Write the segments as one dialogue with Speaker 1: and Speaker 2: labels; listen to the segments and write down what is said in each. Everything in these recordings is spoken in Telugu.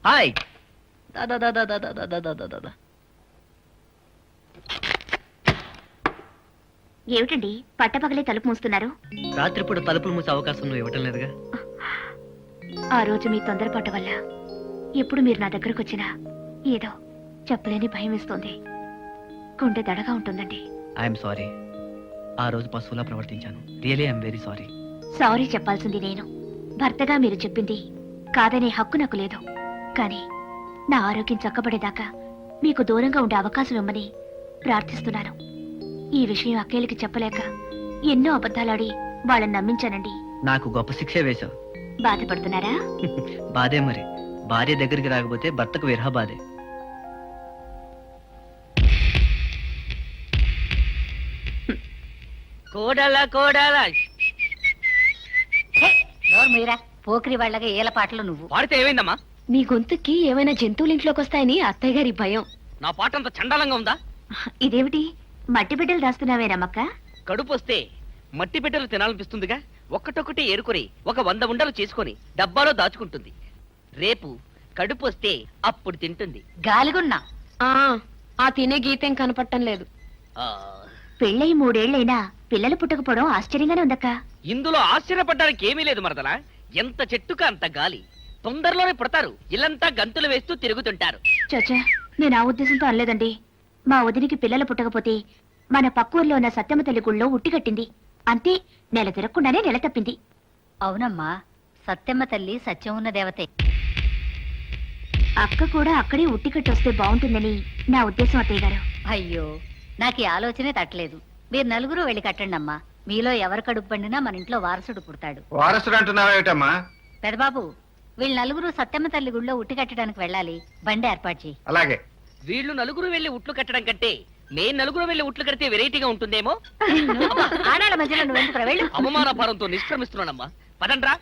Speaker 1: హాయ్. దా దా దా దా దా దా దా దా దా దా దా.
Speaker 2: ఏమిటండి పట్టపగలే తలుపు మూస్తున్నారు?
Speaker 1: రాత్రిపూట తలుపులు మూసే అవకాశం నువ్వు ఇవ్వటం లేదుగా.
Speaker 2: ఆ రోజు మీ తొందరపాటు వల్ల ఎప్పుడు మీరు నా దగ్గరకు వచ్చినా ఏదో చెప్పలేని భయం వేస్తోంది. గుండె దడగా ఉంటుందండి.
Speaker 1: I'm sorry. ఆ రోజు పశువులా ప్రవర్తించాను. Really I'm very sorry.
Speaker 2: Sorry చెప్పాల్సింది నేను. భర్తగా మీరు చెప్పింది కాదనే హక్కు నాకు లేదు. కానీ నా ఆరోగ్యం చక్కబడేదాకా మీకు దూరంగా ఉండే అవకాశం ఇమ్మని ప్రార్థిస్తున్నాను. ఈ విషయం అక్కేలకి చెప్పలేక ఎన్నో అబద్ధాలాడి వాళ్ళని నమ్మించానండి.
Speaker 1: నాకు గొప్ప శిక్షే వేశావు.
Speaker 2: బాధపడుతున్నారా?
Speaker 1: బాధే మరి. భార్య దగ్గరికి రాకపోతే భర్తకు విరహ బాధే. కోడలా కోడలా.
Speaker 3: మీరా పోకిరి వాళ్ళగా ఏల పాటలు నువ్వు
Speaker 1: పాడితే ఏమైందమ్మా?
Speaker 2: మీ గొంతుకి ఏమైనా జంతువులు ఇంట్లోకి వస్తాయని అత్తయ్య గారి భయం.
Speaker 1: నా పాట అంత చండాలంగా ఉందా?
Speaker 2: ఇదేమిటి మట్టి బిడ్డలు దాస్తున్నావేనమ్మక్క?
Speaker 4: కడుపు వస్తే మట్టి బిడ్డలు తినాలనిపిస్తుందిగా. ఒక్కటొక్కటి ఏరుకొని ఒక 100 ఉండలు చేసుకొని డబ్బాలో దాచుకుంటుంది. రేపు కడుపు వస్తే అప్పుడు తింటుంది.
Speaker 3: గాలిగున్నా
Speaker 2: ఆ తినే గీతేం కనపడటం లేదు.
Speaker 4: ఆ,
Speaker 2: పెళ్ళై 3 ఏళ్లైనా పిల్లలు పుట్టకపోవడం ఆశ్చర్యంగానే ఉందక్క.
Speaker 4: ఇందులో ఆశ్చర్యపడ్డానికి ఏమీ లేదు మరదలా. ఎంత చెట్టుగా అంత గాలి. తొందరలోనే పుడతారు. ఇల్లంతా గంతులు వేస్తూ తిరుగుతుంటారు.
Speaker 2: చచ్చా, నేను ఆ ఉద్దేశంతో అనలేదండి. మా వదినికి పిల్లలు పుట్టకపోతే మన పక్కూర్లో ఉన్న సత్యమ్మ తల్లి గుళ్ళో ఉట్టి కట్టింది. అంతే, నెల తిరగకుండానే నెల తప్పింది.
Speaker 3: అవునమ్మా, సత్యమ్మ తల్లి సత్యం ఉన్న దేవతే.
Speaker 2: అక్క కూడా అక్కడే ఉట్టి కట్టొస్తే బాగుంటుందని నా ఉద్దేశం అత్తయ్య గారు.
Speaker 3: అయ్యో, నాకు ఈ ఆలోచనే తట్టలేదు. మీరు నలుగురు వెళ్ళి కట్టండి అమ్మా. మీలో ఎవరు కడుపు పండినా మన ఇంట్లో వారసుడు పుడతాడు.
Speaker 5: వారసుడు అంటున్నావేటమ్మా?
Speaker 3: పెదబాబు, వీళ్ళు నలుగురు సత్యమ్మ తల్లి గుళ్ళో ఉట్టి కట్టడానికి వెళ్ళాలి. బండి ఏర్పాటు చేయి.
Speaker 5: అలాగే.
Speaker 4: వీళ్ళు నలుగురు వెళ్లి ఉట్లు కట్టడం కంటే నేను నలుగురు వెళ్లి ఉట్లు కడితే వెరైటీగా ఉంటుందేమో.
Speaker 3: ఆడాళ్ళ మధ్యలో నువ్వు ఎందుకు వెళ్ళు?
Speaker 4: అవమాన భారంతో నిష్క్రమిస్తున్నానమ్మా. పదండ్రా.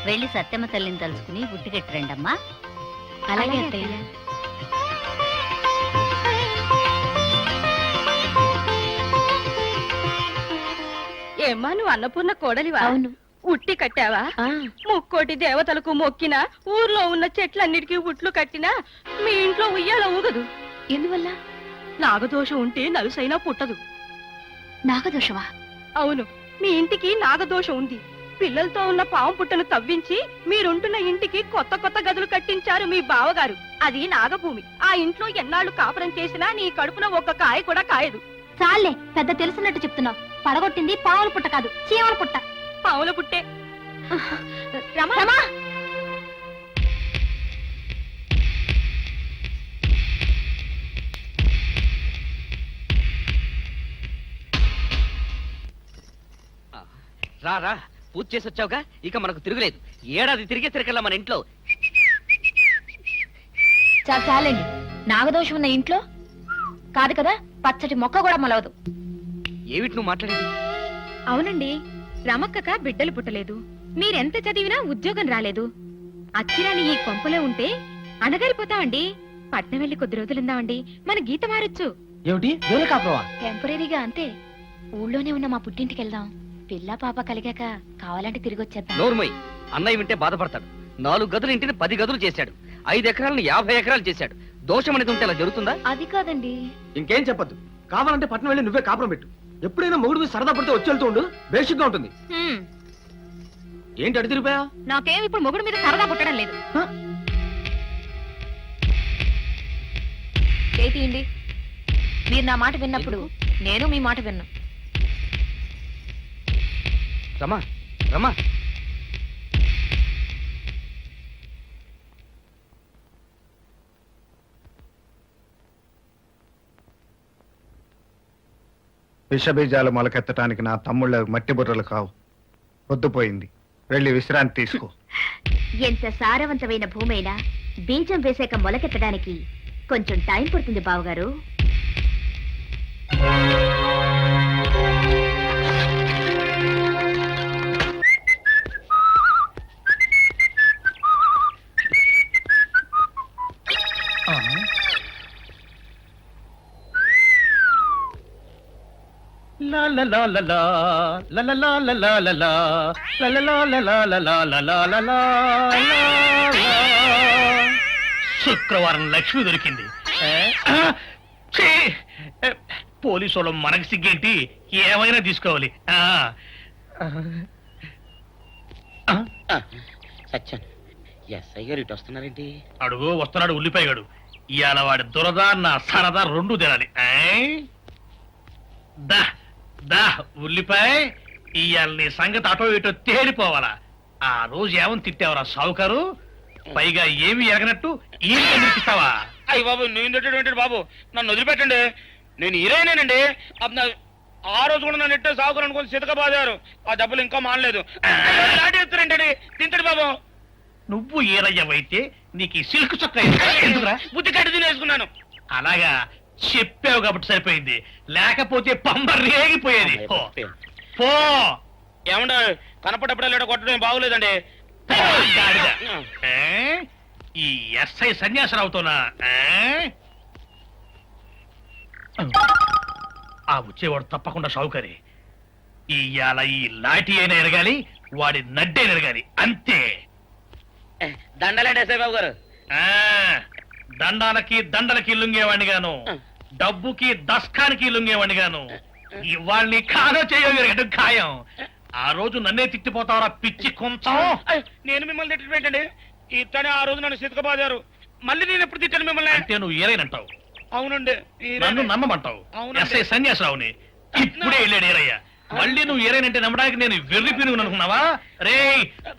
Speaker 3: వెళ్ళి సత్యమ్మ తల్లిని తలుచుకుని ఉట్టి కట్టిరండమ్మా.
Speaker 2: అలాగే అత్తయ్య.
Speaker 6: ఏమ్మా, నువ్వు అన్నపూర్ణ కోడలివా?
Speaker 2: అవును.
Speaker 6: ఉట్టి కట్టావా? ముక్కోటి దేవతలకు మొక్కినా, ఊర్లో ఉన్న చెట్లన్నిటికీ ఉట్లు కట్టినా మీ ఇంట్లో ఉయ్యాల ఊగదు.
Speaker 2: ఎందువల్ల?
Speaker 6: నాగదోషం ఉంటే నలుసైనా పుట్టదు.
Speaker 2: నాగదోషమా?
Speaker 6: అవును, మీ ఇంటికి నాగదోషం ఉంది. పిల్లలతో ఉన్న పాము పుట్టను తవ్వించి మీరుంటున్న ఇంటికి కొత్త కొత్త గదులు కట్టించారు మీ బావగారు. అది నాగభూమి. ఆ ఇంట్లో ఎన్నాళ్ళు కాపురం చేసినా నీ కడుపున ఒక్క కాయ కూడా కాయదు.
Speaker 2: చాలే, పెద్ద తెలుసున్నట్టు చెప్తున్నావు. పడగొట్టింది పావుల పుట్ట కాదు, చీమల పుట్ట.
Speaker 6: పాముల పుట్టే.
Speaker 2: రమా!
Speaker 4: రా రా, పూజ చేసి వచ్చావుగా, ఇక మనకు తిరుగులేదు. ఏడాది తిరిగే తిరగల మన ఇంట్లో.
Speaker 2: చాలండి, నాగదోషం ఉన్న ఇంట్లో కాదు కదా పచ్చటి మొక్క కూడా మొలవదు.
Speaker 4: ఏమిటి నువ్వు మాట్లాడేది?
Speaker 6: అవునండి, రమక్కక బిడ్డలు పుట్టలేదు. మీరెంత చదివినా ఉద్యోగం రాలేదు. అచ్చిరాని ఈ కొంపలో ఉంటే అణగారిపోతామండి. పట్నం వెళ్ళి కొద్ది రోజులుందామండి, మన గీత మారొచ్చు.
Speaker 1: ఏమిటి వేరే కాపురమా?
Speaker 2: టెంపరీగా అంతే. ఊళ్ళోనే ఉన్న మా పుట్టింటికి వెళ్దాం. పిల్ల పాప కలిగాక కావాలంటే తిరిగి వచ్చేద్దాం.
Speaker 4: నోర్మయ్, అన్నయ్య వింటే బాధపడతాడు. 4 గదులు ఇంటిని 10 గదులు చేశాడు. 5 ఎకరాలను 50 ఎకరాలు చేశాడు. దోషం అనేది ఉంటే అలా జరుగుతుందా?
Speaker 2: అది కాదండి.
Speaker 5: ఇంకేం చెప్పద్దు. కావాలంటే పట్నం వెళ్ళి నువ్వే కాపురం పెట్టు. ఎప్పుడైనా మొగుడు మీద సరదా పడితే వచ్చి వెళ్తూ ఉండు. బేసిక్గా ఉంటుంది. ఏంటి అడి తిరిగిపోయా?
Speaker 6: నాకేం ఇప్పుడు మొగుడు మీద సరదా పుట్టడం లేదు.
Speaker 2: చేతియండి. మీరు నా మాట విన్నప్పుడు నేను మీ మాట విన్నా.
Speaker 4: రమా రమా,
Speaker 5: విషబీజాలు మొలకెత్తడానికి నా తమ్ముళ్ళ మట్టి బుర్రలు కావు. పొద్దుపోయింది, వెళ్ళి విశ్రాంతి తీసుకో.
Speaker 2: ఎంత సారవంతమైన భూమైనా బీజం వేసాక మొలకెత్తడానికి కొంచెం టైం పడుతుంది బావగారు.
Speaker 7: శుక్రవారం లక్ష్మి దొరికింది. ఛీ! పోలీసు వాళ్ళు మనకి సిగ్గేంటి, ఏమైనా తీసుకోవాలి.
Speaker 4: సత్యం ఎస్ఐ గారు ఇటు వస్తున్నారేంటి?
Speaker 7: అడుగు వస్తున్నాడు ఉల్లిపాయగాడు. ఇవాళ వాడి దురద నా సరదా రెండు తినాలి. దా దా ఉల్లిపాయ, ఇవాళ నీ సంగతి అటో ఇటో తేలిపోవాలా. ఆ రోజు ఏమని తిట్టావరా సావుకారు, పైగా ఏమి ఎరగనట్టు ఈ నిర్పిస్తావా?
Speaker 4: అయ్యి బాబు, నేను తిట్టేటువంటి బాబు, నన్ను వదిలిపెట్టండి. నేను హీరోయినేనండి. ఆ రోజు కూడా నన్ను ఎట్టే సాగుకుని అనుకుని సితకబాదారు. ఆ డబ్బులు ఇంకా మానలేదు. దాటేస్తారంటండి. తింటాడు బాబు.
Speaker 7: నువ్వు ఏరయ్యవైతే నీకు ఈ సిల్క్ చొక్క ఎందుకురా?
Speaker 4: బుద్ధి కట్టి తినేసుకున్నాను.
Speaker 7: అలాగా చెప్పావు కాబట్టి సరిపోయింది, లేకపోతే పంబ రేగిపోయేది. పో
Speaker 4: ఏమండ కనపడప్పుడే కొట్టడం బాగోలేదండి.
Speaker 7: గాడిద. ఈ ఎస్ఐ సన్యాసరావుతోనా? ఆ వచ్చేవాడు తప్పకుండా షౌకరి. ఇవాళ ఈ లాఠీ అయినా ఎరగాలి, వాడి నడ్డే ఎరగాలి, అంతే.
Speaker 4: దండలేండి ఎస్ఐ బాబు గారు.
Speaker 7: దండాలకి దండలకి లొంగేవాడిని గాను, డబ్బుకి దస్కానికి లొంగేవాడిని గాను. ఇవాళ్ళని కాదో చేయగలిగడం ఖాయం. ఆ రోజు నన్నే తిట్టిపోతావరా పిచ్చి కొంచెం.
Speaker 4: నేను మిమ్మల్ని తిట్టడం ఏంటండి? ఇతనే ఆ రోజు నన్ను సితకబాదారు. మళ్ళీ నేను ఎప్పుడు తిట్టాను మిమ్మల్ని?
Speaker 7: అంటే నువ్వు ఏరైనంటావు,
Speaker 4: అవునండి.
Speaker 7: నన్ను నమ్మమంటావు.
Speaker 4: అవునండి.
Speaker 7: ఎస్ఐ సన్యాసరావుని ఇప్పుడే వెళ్ళాడు ఏరయ్య. మళ్ళీ నువ్వు ఏరైనంటే నమ్మడానికి నేను వెర్రి పినుగును అనుకున్నావా? రే,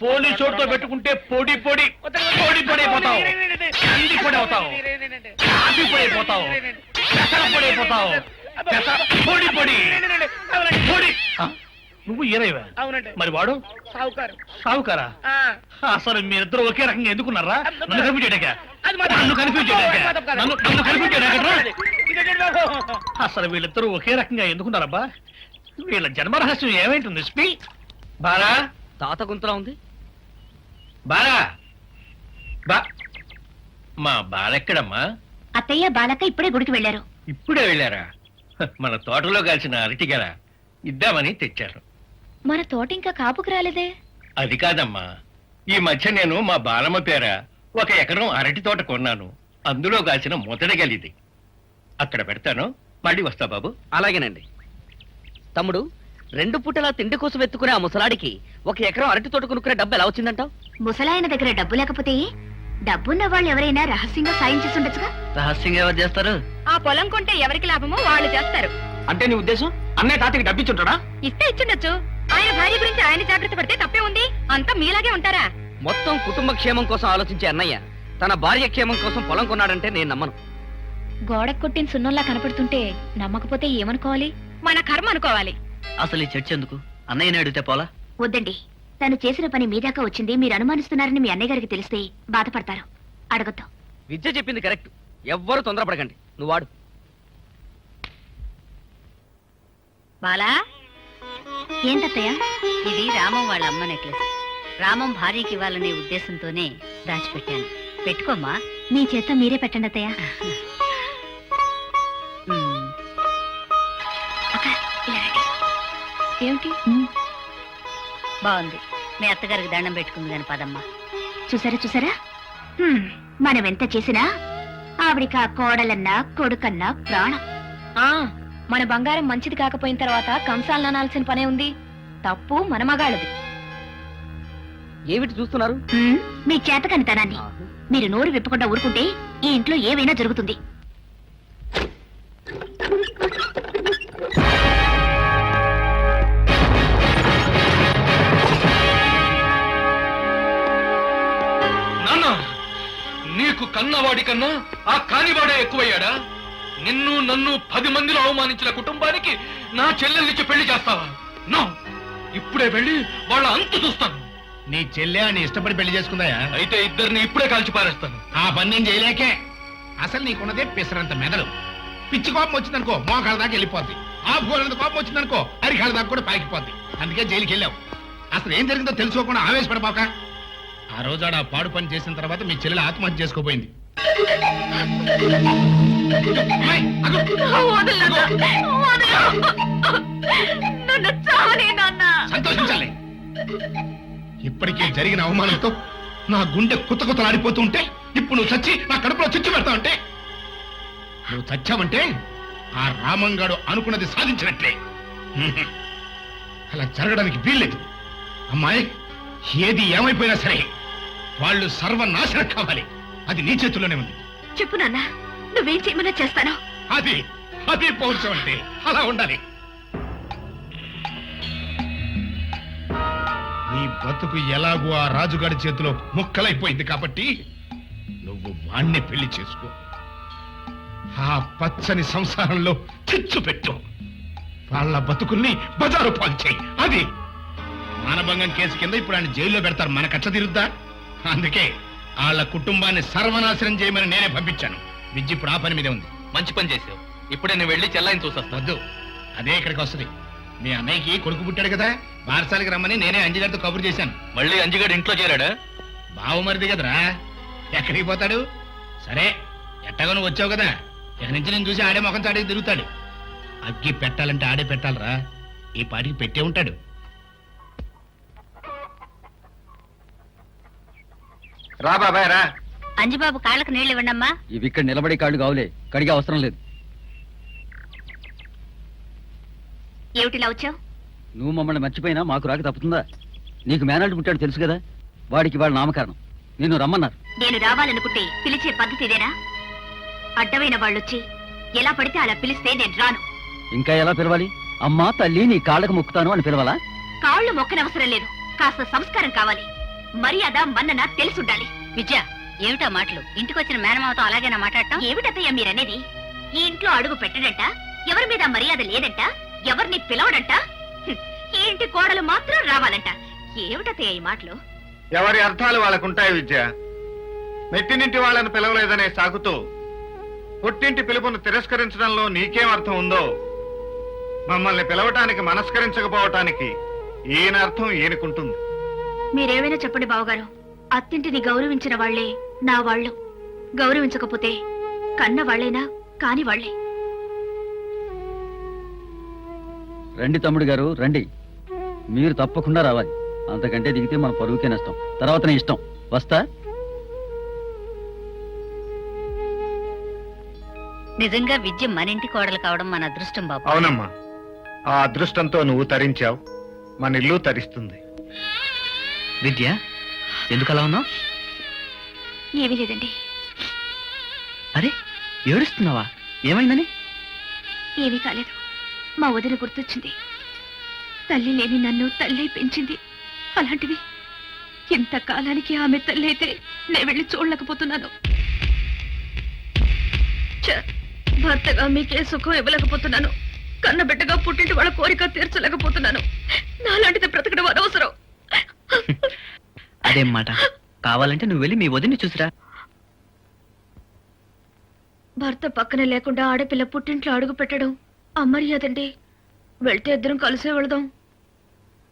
Speaker 7: పోలీసు చోటుతో పెట్టుకుంటే పొడి పొడి పొడి పొడి అయిపోతావు, కంది పొడి అవుతావు, కాఫీ పొడి అయిపోతావు, పెసర పొడి అయిపోతావు, పొడి పొడి పొడి. నువ్వు ఏరైవా?
Speaker 4: అవునండి.
Speaker 7: మరి వాడు
Speaker 4: సావుకారు.
Speaker 7: సావుకారా? అసలు మీరిద్దరు ఒకే రకంగా ఎందుకున్నారా? నన్ను కన్ఫ్యూజ్ చేయడాక, నన్ను కన్ఫ్యూజ్ చేయడాక, నన్ను కన్ఫ్యూజ్ చేయడాక. అసలు వీళ్ళిద్దరూ ఒకే రకంగా ఎందుకున్నారబ్బా? వీళ్ళ జన్మరహస్యం ఏమైంటుంది? స్పీ బాలా,
Speaker 4: తాత గుంతలా ఉంది.
Speaker 7: బాలా, బా మా బాలెక్కడమ్మా?
Speaker 2: అత్తయ్య బాలక్క ఇప్పుడే గుడికి వెళ్ళారు.
Speaker 7: ఇప్పుడే వెళ్ళారా? మన తోటలో కాల్చిన అరటిగల ఇద్దామని తెచ్చారు.
Speaker 2: మన తోట ఇంకా కాపుకు రాలేదే.
Speaker 7: అది కాదమ్మా, ఈ మధ్య నేను మా బాలమ్మ పేర 1 ఎకరం అరటి తోట కొన్నాను. అందులో కాసిన మొదటి గలిది. అక్కడ పెడతాను, మళ్ళీ వస్తా బాబు.
Speaker 4: అలాగేనండి. తమ్ముడు, 2 పూటలా తిండి కోసం ఎత్తుకునే ఆ ముసలాడికి 1 ఎకరం అరటి తోట కొనుక్కునే డబ్బు ఎలా వచ్చిందంటావు?
Speaker 2: ముసలాయన దగ్గర డబ్బు లేకపోతే డబ్బున్న వాళ్ళు ఎవరైనా రహస్యంగా సాయం చేసి ఉండొచ్చుగా.
Speaker 1: రహస్యంగా ఎవరు చేస్తారు?
Speaker 6: ఆ పొలం కొంటే ఎవరికి లాభమో వాళ్ళు చేస్తారు.
Speaker 5: అంటే నీ ఉద్దేశం అన్నయ్య తాతకి డబ్బిచ్చుంటాడా?
Speaker 6: ఇస్తే ఇచ్చుండొచ్చు. ఆయన భార్య గురించి ఆయన జాగ్రత్త పడితే తప్పే ఉంది. అంతా మీలాగే ఉంటారా?
Speaker 4: మొత్తం కుటుంబ క్షేమం కోసం ఆలోచించే అన్నయ్య తన భార్య క్షేమం కోసం పొలం కొన్నాడంటే నేను నమ్మను.
Speaker 2: గోడకు కొట్టిన సున్నంలా కనపడుతుంటే నమ్మకపోతే ఏమనుకోవాలి?
Speaker 6: మన కర్మ అనుకోవాలి.
Speaker 1: అసలు ఈ చర్చ ఎందుకు? అన్నయ్యని అడిగితే పోలా?
Speaker 2: వద్దండి, తను చేసిన పని మీ దాకా వచ్చింది, మీరు అనుమానిస్తున్నారని మీ అన్నయ్య గారికి తెలిస్తే బాధపడతారు. అడగద్దు.
Speaker 4: విద్య చెప్పింది కరెక్ట్. ఎవ్వరు తొందరపడకండి. నువ్వు వాడు.
Speaker 3: బాలా,
Speaker 2: ఏంటత్తయ్య?
Speaker 3: ఇది రామం వాళ్ళ అమ్మ నెక్లెస్. రామం భార్యకి ఇవ్వాలనే ఉద్దేశంతోనే దాచిపెట్టాను. పెట్టుకోమ్మా.
Speaker 2: మీ చేత మీరే పెట్టండి అత్తయ్య. అక్క, ఇలా రండి. ఏమిటి?
Speaker 3: బాగుంది. మీ అత్తగారికి దండం పెట్టుకుంది కాని పదమ్మా.
Speaker 2: చూసారా చూసారా, మనం ఎంత చేసినా ఆవిడికి ఆ కోడలన్నా కొడుకన్నా ప్రాణం. మన బంగారం మంచిది కాకపోయిన తర్వాత కంసాలను అనాల్సిన పనే ఉంది. తప్పు మన మగాళ్ళది.
Speaker 4: ఏమిటి చూస్తున్నారు?
Speaker 2: మీ చేతకనితనాన్ని. మీరు నోరు విప్పకుండా ఊరుకుంటే ఈ ఇంట్లో ఏవైనా జరుగుతుంది.
Speaker 7: నీకు కన్నవాడి కన్నా ఆ కానివాడే ఎక్కువయ్యాడా? నిన్ను నన్ను 10 మందిలో అవమానించిన కుటుంబానికి నా చెల్లెల్నిచ్చి పెళ్లి చేస్తావా? నో, ఇప్పుడే వెళ్ళి వాళ్ళ అంతు చూస్తాను.
Speaker 8: నీ చెల్లె అని ఇష్టపడి పెళ్లి చేసుకుందా?
Speaker 7: అయితే ఇద్దరిని ఇప్పుడే కాల్చి పారేస్తాను.
Speaker 8: ఆ పని నేను చేయలేకే. అసలు నీకున్నదే పిసరంత మెదడు. పిచ్చి కోపం వచ్చిందనుకో మోకాళ్ళ దాకా వెళ్ళిపోద్ది. ఆ భూలంత కోపం వచ్చిందనుకో అరికాళ్ళ దాకా కూడా పాకిపోద్ది. అందుకే జైలుకి వెళ్ళావు. అసలు ఏం జరిగిందో తెలుసుకోకుండా ఆవేశపడపాక. ఆ రోజు ఆడ పాడు పని చేసిన తర్వాత మీ చెల్లెలు ఆత్మహత్య చేసుకోపోయింది. అమ్మాయి, అగు.
Speaker 2: నన్ను చావనే నాన్న.
Speaker 8: సంతోషించాలి. ఇప్పటికే జరిగిన అవమానంతో నా గుండె కుత్త కుత్తలాడిపోతూ ఉంటే ఇప్పుడు నువ్వు చచ్చి నా కడుపులో చిచ్చు పెడతా ఉంటే నువ్వు చచ్చావంటే ఆ రామంగాడు అనుకున్నది సాధించినట్లే. అలా జరగడానికి వీల్లేదు. అమ్మాయి, ఏది ఏమైపోయినా సరే వాళ్ళు సర్వనాశనం కావాలి. అది నీ చేతుల్లోనే ఉంది.
Speaker 2: చెప్పు నాన్న, నువ్వేం చేయమన్నా చేస్తాను.
Speaker 8: అది అది పౌరుషం అంటే అలా ఉండాలి. నీ బతుకు ఎలాగూ ఆ రాజుగాడి చేతిలో ముక్కలైపోయింది కాబట్టి నువ్వు వాణ్ణి పెళ్లి చేసుకో. ఆ పచ్చని సంసారంలో చిచ్చు పెట్టు. వాళ్ళ బతుకుల్ని బజారు పాలు చేయి. అది మానభంగం కేసు కింద ఇప్పుడు ఆయన జైల్లో పెడతారు. మన కచ్చ తిరుద్దా? అందుకే వాళ్ళ కుటుంబాన్ని సర్వనాశనం చేయమని నేనే పంపించాను. విద్య ఇప్పుడు ఆ పని మీదే ఉంది.
Speaker 7: మంచి పని చేసావు. ఇప్పుడే నేను వెళ్ళి చెల్లాయిని చూసొస్తా.
Speaker 8: వద్దు, అదే ఇక్కడికి వస్తుంది. మీ అన్నయ్యకి కొడుకు పుట్టాడు కదా, బారసాలకి రమ్మని నేనే అంజిగారితో కబురు చేశాను.
Speaker 7: మళ్ళీ అంజిగాడు ఇంట్లో చేరాడా?
Speaker 8: బావమరిది కదరా, ఎక్కడికి పోతాడు? సరే, ఎట్టగా నువ్వు వచ్చావు కదా, ఇక నుంచి నేను చూసి ఆడే ముఖం చాడే తిరుగుతాడు. అగ్గి పెట్టాలంటే ఆడే పెట్టాలరా. ఈ పాటికి పెట్టే ఉంటాడు.
Speaker 5: రా బాబాయ్ రా.
Speaker 3: అంజిబాబు కాళ్ళకు నీళ్ళు ఇవ్వండమ్మా.
Speaker 1: ఇవి ఇక్కడ నిలబడే కాళ్ళు కావులే, కడిగే అవసరం లేదు.
Speaker 2: ఏమిటిలా వచ్చావు?
Speaker 1: నువ్వు మమ్మల్ని మర్చిపోయినా మాకు రాక తప్పుతుందా? నీకు మేనల్డ్ పుట్టాడు తెలుసు కదా, వాడికి వాళ్ళ నామకరణం. నిన్ను రమ్మన్నారు.
Speaker 2: నేను రావాలనుకుంటే పిలిచే పద్ధతి ఇదేనా? అడ్డమైన వాళ్ళొచ్చి ఎలా పడితే అలా పిలిస్తే నేను రాను.
Speaker 1: ఇంకా ఎలా పిలవాలి? అమ్మా తల్లి నీ కాళ్ళకు మొక్కుతాను అని పిలవాలా?
Speaker 2: కాళ్ళు మొక్కనవసరం లేదు, కాస్త సంస్కారం కావాలి. మర్యాద మన్నన తెలుసుండాలి.
Speaker 3: విద్య, ఏమిటా మాటలు? ఇంటికొచ్చిన మేనమావతో అలాగేనా మాట్లాడటం?
Speaker 2: ఏమిటత్తయ్య మీరనేది? ఈ ఇంట్లో అడుగు పెట్టడంట, ఎవరి మీద మర్యాద లేదంట, ఎవరిని పిలవడంట, ఈ ఇంటి కోడలు మాత్రం రావాలంట. ఏమిటత్తయ్య ఈ మాటలు?
Speaker 9: ఎవరి అర్థాలు వాళ్ళకుంటాయి విద్య. మెట్టినింటి వాళ్ళని పిలవలేదనే సాగుతూ పుట్టింటి పిలుపును తిరస్కరించడంలో నీకేం అర్థం ఉందో, మమ్మల్ని పిలవటానికి మనస్కరించకపోవటానికి ఈయన అర్థం ఈయనకుంటుంది.
Speaker 2: మీరేమైనా చెప్పండి బావగారు, అత్తింటిని గౌరవించిన వాళ్లే నా వాళ్ళు, గౌరవించకపోతే కన్న వాళ్లేనా కాని వాళ్లే.
Speaker 1: రండి తమ్ముడు గారు రండి, మీరు తప్పకుండా రావాలి. అంతకంటే దిగితే మన పరువుకే నష్టం. తర్వాత నీ ఇష్టం. వస్తా.
Speaker 3: నిజంగా విద్య మన ఇంటి కోడలు కావడం మన అదృష్టం బాబు.
Speaker 9: అవునమ్మా, ఆ అదృష్టంతో నువ్వు తరించావు, మన ఇల్లు తరిస్తుంది.
Speaker 1: విద్య, ఎందుకు అలా ఉన్నావు?
Speaker 2: ఏమీ లేదండి.
Speaker 1: అరే, ఏడుస్తున్నావా? ఏమైందని?
Speaker 2: ఏమీ కాలేదు. మా వదిన గుర్తొచ్చింది. తల్లి లేని నన్ను తల్లే పెంచింది. అలాంటిది ఇంతకాలానికి ఆమె తల్లి అయితే నేను వెళ్ళి చూడలేకపోతున్నాను. భర్తగా మీకే సుఖం ఇవ్వలేకపోతున్నాను. కన్నబిడ్డగా పుట్టింటి వాళ్ళ కోరిక తీర్చలేకపోతున్నాను. నాలాంటిది బ్రతకడం అనవసరం.
Speaker 1: అదేం మాట? కావాలంటే నువ్వు వెళ్ళి మీ వదిన్ని చూసిరా.
Speaker 2: భర్త పక్కన లేకుండా ఆడపిల్ల పుట్టింట్లో అడుగు పెట్టడం అమర్యాదండి. వెళ్తే ఇద్దరం కలిసే వెళదాం.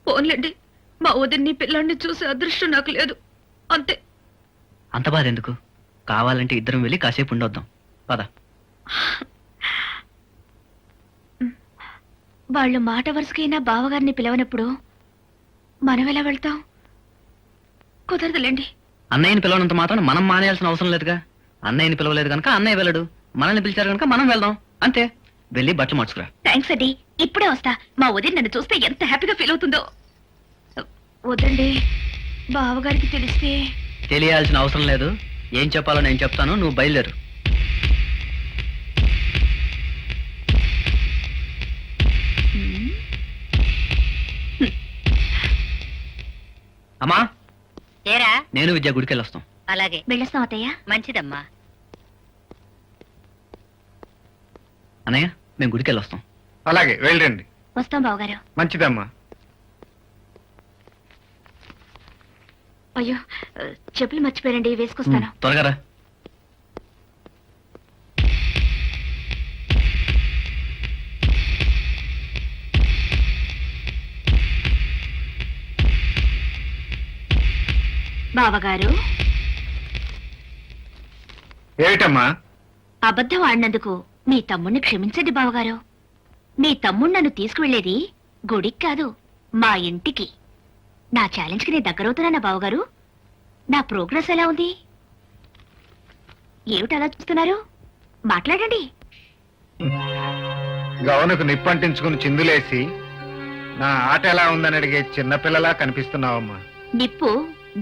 Speaker 2: పోన్లేండి, మా వదిన్ని పిల్లాన్ని చూసే అదృష్టం నాకు లేదు. అంతే.
Speaker 1: అంత బాధ ఎందుకు? కావాలంటే ఇద్దరం వెళ్ళి కాసేపు ఉండొద్దాం. పద.
Speaker 2: వాళ్ళు మాట వరుసకైనా బావగారిని పిలవనప్పుడు మనం ఎలా వెళ్తాం? కుదరదులేండి.
Speaker 1: అన్నయ్యని పిలవనంత మాత్రం మనం మానేయాల్సిన అవసరం లేదుగా. అన్నయ్యని పిలవలేదు కనుక అన్నయ్య వెళ్ళడు, మనల్ని పిలిచారు కనుక మనం వెళ్దాం. అంతే. వెళ్ళి బట్టలు మార్చుకురా.
Speaker 2: థ్యాంక్స్ అండి, ఇప్పుడే వస్తా. మా వదిన నన్ను చూస్తే ఎంత హ్యాపీగా ఫీల్ అవుతుందో. వద్దండి, బావగారికి తెలిస్తే.
Speaker 1: తెలియాల్సిన అవసరం లేదు. ఏం చెప్పాలో నేను చెప్తాను, నువ్వు బయలుదేరు. అమ్మా,
Speaker 3: ఏరా?
Speaker 1: నేను విద్య గుడికెళ్ళి వస్తాం.
Speaker 3: అలాగే.
Speaker 2: వెళ్ళొస్తాం అత్తయ్య.
Speaker 3: మంచిదమ్మా.
Speaker 1: అన్నయ్య, మేము గుడికెళ్ళి వస్తాం.
Speaker 9: అలాగే వెళ్ళండి.
Speaker 2: వస్తాం బావగారు.
Speaker 9: మంచిదమ్మా.
Speaker 2: అయ్యో, చెప్పులు మర్చిపోయారండి, వేసుకొస్తాను.
Speaker 1: త్వరగా రా.
Speaker 2: బావగారు,
Speaker 9: ఏమిటమ్మా?
Speaker 2: అబద్ధం ఆడినందుకు మీ తమ్ముడిని క్షమించండి బావగారు. నీ తమ్ముడు నన్ను తీసుకువెళ్లేది గుడికి కాదు, మా ఇంటికి. నా ఛాలెంజ్కి నేను దగ్గరవుతున్నానా బావగారు? నా ప్రోగ్రెస్ ఎలా ఉంది? ఏమిటి అలా చూస్తున్నారు? మాట్లాడండి.
Speaker 9: గౌనకు నిప్పంటించుకుని చిందులేసి నా ఆట ఎలా ఉందని అడిగే చిన్నపిల్లలా కనిపిస్తున్నావమ్మా.
Speaker 2: నిప్పు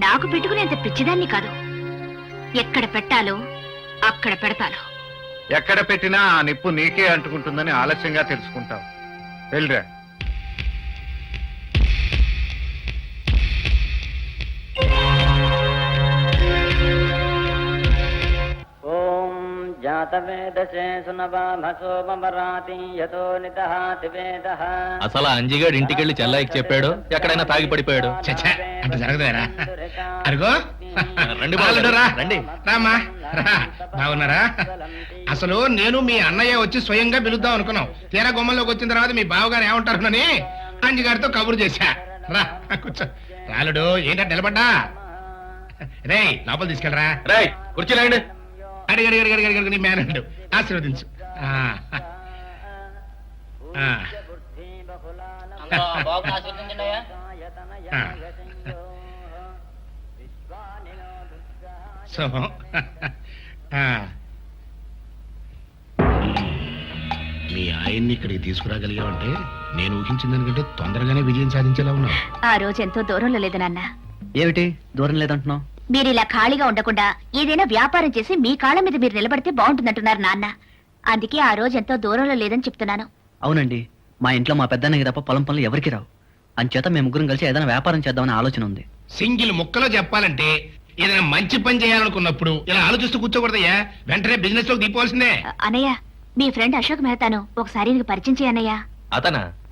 Speaker 2: నాకు పెట్టుకునేంత పిచ్చిదాన్ని కాదు. ఎక్కడ పెట్టాలో అక్కడ పెడతాను.
Speaker 9: ఎక్కడ పెట్టినా ఆ నిప్పు నీకే అంటుకుంటుందని ఆలస్యంగా తెలుసుకుంటావు. వెళ్ళిరా.
Speaker 10: ఓం జాతవేదసే సునవాభసో మమరాతి యతో నిదహాతి వేదః.
Speaker 7: అసలు ఆ అంజిగాడు ఇంటికెళ్ళి చెల్లాయికి చెప్పాడు, ఎక్కడైనా తాగి పడిపోయాడు.
Speaker 8: చచ్చా అంత జరగదేరా. అరుగో
Speaker 7: రండి
Speaker 8: బాలుడు రా.
Speaker 7: రండి.
Speaker 8: రామా రా. బాగున్నారా? అసలు నేను మీ అన్నయ్య వచ్చి స్వయంగా పిలుద్దాం అనుకున్నాం. తీరా గుమ్మంలోకి వచ్చిన తర్వాత మీ బావగారు ఏమంటారునని అంజిగారితో కబురు చేశా. రా కూర్చో. రాలుడు ఏంటంటే నిలబడ్డా? రే లోపల తీసుకెళ్ళరా.
Speaker 7: రేయ్ కుర్చీలండి.
Speaker 8: అడిగి అడిగి అడిగి అడిగి అడిగి నీ మేనడు ఆశీర్వదించు. ఆ. ఆ. ఆ. సో ఆ. మీ ఆయన్ని ఇక్కడికి తీసుకురాగలిగావంటే నేను ఊహించిన దానికంటే తొందరగానే విజయం సాధించేలా ఉన్నావు.
Speaker 2: ఆ రోజు ఎంతో దూరంలో లేదు నాన్న.
Speaker 1: ఏమిటి దూరం లేదంటున్నావు?
Speaker 2: మీరు ఇలా ఖాళీగా ఉండకుండా ఏదైనా వ్యాపారం చేసి మీ కాళ్ళ మీద మీరు నిలబడితే బాగుంటుందంటున్నారు నాన్న. అందుకే ఆ రోజు ఎంతో దూరంలో లేదని చెప్తున్నాను.
Speaker 1: అవునండి, మా ఇంట్లో మా పెద్దన్నయ్య తప్ప పొలం పనులు ఎవరికి రావు. అంచేత మేము ముగ్గురం కలిసి ఏదైనా వ్యాపారం చేద్దామని ఆలోచన ఉంది.
Speaker 8: సింగిల్ ముక్కలో చెప్పాలంటే ఏదైనా మంచి పని చేయాలనుకున్నప్పుడు ఇలా ఆలోచిస్తూ కూర్చోకూడదయ్యా. వెంటనే బిజినెస్ లోకి దిగిపోవాల్సిందే.
Speaker 2: అన్నయ్య, మీ ఫ్రెండ్ అశోక్ మెహతాను ఒకసారి నీకు పరిచయం చేయన్నయ్య.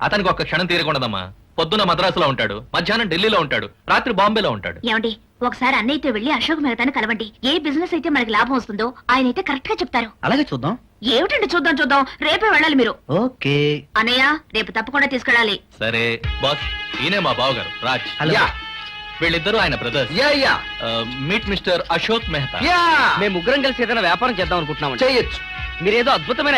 Speaker 7: అతనికి ఒక్క క్షణం తీరకుండదమ్మా. పొద్దున మద్రాసులో ఉంటాడు, మధ్యాహ్నం ఢిల్లీలో ఉంటాడు, రాత్రి బాంబేలో ఉంటాడు.
Speaker 2: ఏమండి, ఒకసారి అన్నయ్యతో వెళ్లి అశోక్ మెహతాను కలవండి. ఏ బిజినెస్ అయితే మనకి లాభం వస్తుందో ఆయన అయితే కరెక్ట్ గా చెప్తారు.
Speaker 1: అలాగే చూద్దాం.
Speaker 2: ఏమిటండి చూద్దాం చూద్దాం, రేపే వెళ్ళాలి మీరు.
Speaker 1: ఓకే
Speaker 2: అన్నయ్య, రేపు తప్పకుండా తీసుకెళ్ళాలి.
Speaker 7: సరే బాస్, ఈయనే మా బావగారు రాజ్.
Speaker 1: హలో.
Speaker 7: వీళ్ళిద్దరూ ఆయన brothers. Meet mister Ashok Mehta.
Speaker 10: మేము ముగ్గురం కలిసి ఏదైనా వ్యాపారం చేద్దాం అనుకుంటున్నాం.
Speaker 1: చేయొచ్చు.
Speaker 10: మీరేదో అద్భుతమైన